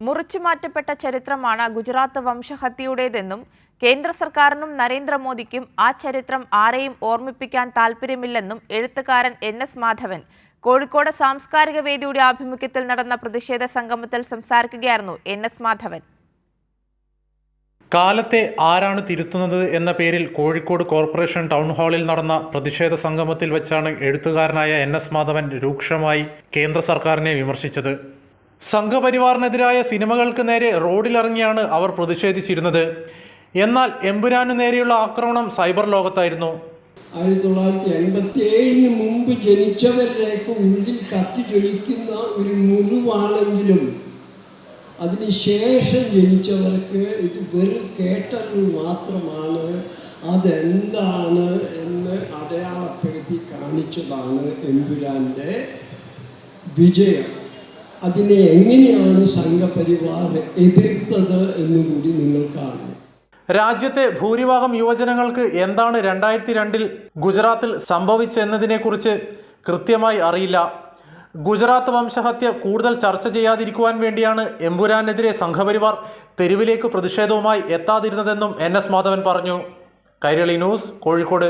മുറിച്ചുമാറ്റപ്പെട്ട ചരിത്രമാണ് ഗുജറാത്ത് വംശഹത്യയുടേതെന്നും കേന്ദ്ര സർക്കാരിനും നരേന്ദ്രമോദിക്കും ആ ചരിത്രം ആരെയും ഓർമ്മിപ്പിക്കാൻ താൽപ്പര്യമില്ലെന്നും എഴുത്തുകാരൻ എൻ.എസ്. മാധവൻ കോഴിക്കോട് സാംസ്കാരിക വേദിയുടെ ആഭിമുഖ്യത്തിൽ നടന്ന പ്രതിഷേധ സംഗമത്തിൽ സംസാരിക്കുകയായിരുന്നു എൻ.എസ്. മാധവൻ. കാലത്തെ ആരാണ് തിരുത്തുന്നത് എന്ന പേരിൽ കോഴിക്കോട് കോർപ്പറേഷൻ ടൗൺ ഹാളിൽ നടന്ന പ്രതിഷേധ സംഗമത്തിൽ വെച്ചാണ് എഴുത്തുകാരനായ എൻ.എസ്. മാധവൻ രൂക്ഷമായി കേന്ദ്ര സർക്കാരിനെ വിമർശിച്ചത്. സംഘപരിവാറിനെതിരായ സിനിമകൾക്ക് നേരെ റോഡിലിറങ്ങിയാണ് അവർ പ്രതിഷേധിച്ചിരുന്നത്. എന്നാൽ എമ്പുരാനു നേരെയുള്ള ആക്രമണം സൈബർ ലോകത്തായിരുന്നു. 1987 മുമ്പ് ജനിച്ചവരുടെയൊക്കെ ഉള്ളിൽ കത്തിജ്വലിക്കുന്ന ഒരു മുറിവാണെങ്കിലും അതിനുശേഷം ജനിച്ചവർക്ക് ഇത് വെറും കേട്ടറിവ് മാത്രമാണ്. അതെന്താണ് എന്ന് അടയാളപ്പെടുത്തി കാണിച്ചതാണ് എമ്പുരാൻ്റെ വിജയം. അതിനെ എങ്ങനെയാണ് സംഘപരിവാർ എതിർത്തത് എന്നുകൂടി നിങ്ങൾ കാണും. രാജ്യത്തെ ഭൂരിഭാഗം യുവജനങ്ങൾക്ക് എന്താണ് 2002 ഗുജറാത്തിൽ സംഭവിച്ചെന്നതിനെക്കുറിച്ച് കൃത്യമായി അറിയില്ല. ഗുജറാത്ത് വംശഹത്യ കൂടുതൽ ചർച്ച ചെയ്യാതിരിക്കുവാൻ വേണ്ടിയാണ് എമ്പുരാനെതിരെ സംഘപരിവാർ തെരുവിലേക്ക് പ്രതിഷേധവുമായി എത്താതിരുന്നതെന്നും എൻ.എസ്. മാധവൻ പറഞ്ഞു. കൈരളി ന്യൂസ്, കോഴിക്കോട്.